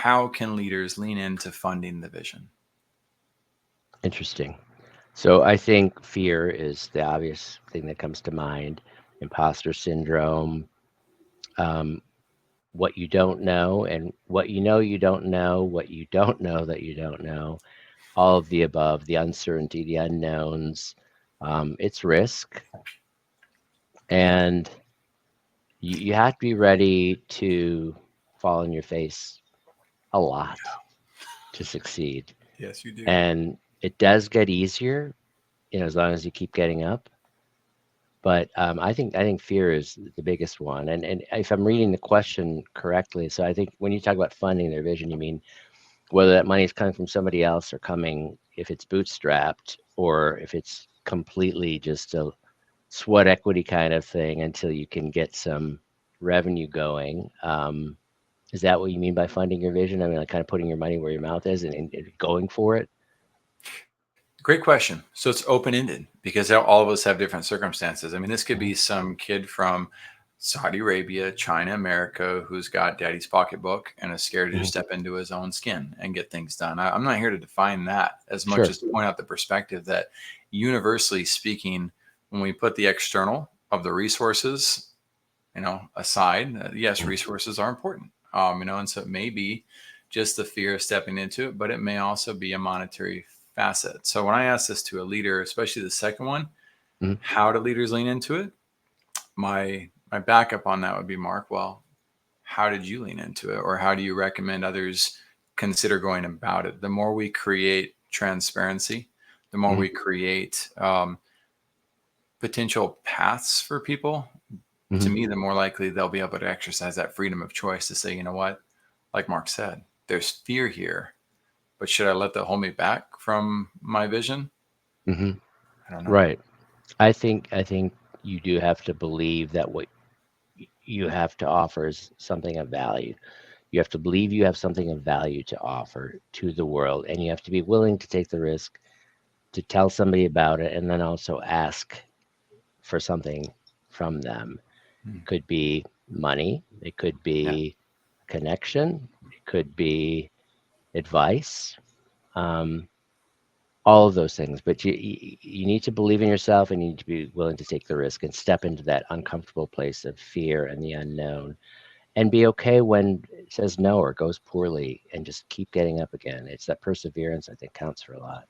how can leaders lean into funding the vision? Interesting. So I think fear is the obvious thing that comes to mind. Imposter syndrome, um, what you don't know, and what you know you don't know, what you don't know that you don't know, all of the above, the uncertainty, the unknowns. It's risk, and you have to be ready to fall on your face a lot to succeed. Yes, you do. And it does get easier, as long as you keep getting up. But I think fear is the biggest one. And if I'm reading the question correctly, so I think when you talk about funding their vision, you mean whether that money is coming from somebody else or coming, if it's bootstrapped or if it's completely just a sweat equity kind of thing until you can get some revenue going. Is that what you mean by funding your vision? I mean, like kind of putting your money where your mouth is and going for it. Great question. So it's open ended because all of us have different circumstances. I mean, this could Mhm. be some kid from Saudi Arabia, China, America, who's got daddy's pocketbook and is scared to just Mhm. step into his own skin and get things done. I'm not here to define that as much Sure. as to point out the perspective that, universally speaking, when we put the external of the resources, aside, yes, Mhm. resources are important. And so it may be just the fear of stepping into it, but it may also be a monetary facet. So when I ask this to a leader, especially the second one, Mhm. how do leaders lean into it? My backup on that would be, Mark, well, how did you lean into it, or how do you recommend others consider going about it? The more we create transparency, the more Mhm. we create potential paths for people, to Mhm. me, the more likely they'll be able to exercise that freedom of choice to say, you know what, like Mark said, there's fear here, but should I let that hold me back from my vision? Mhm. I don't know. Right. I think you do have to believe that what you have to offer is something of value. You have to believe you have something of value to offer to the world, and you have to be willing to take the risk to tell somebody about it and then also ask for something from them. Hmm. Could be money, it could Yeah. be connection, it could be advice, um, all of those things. But you need to believe in yourself and you need to be willing to take the risk and step into that uncomfortable place of fear and the unknown and be okay when it says no or goes poorly and just keep getting up again. It's that perseverance I think counts for a lot.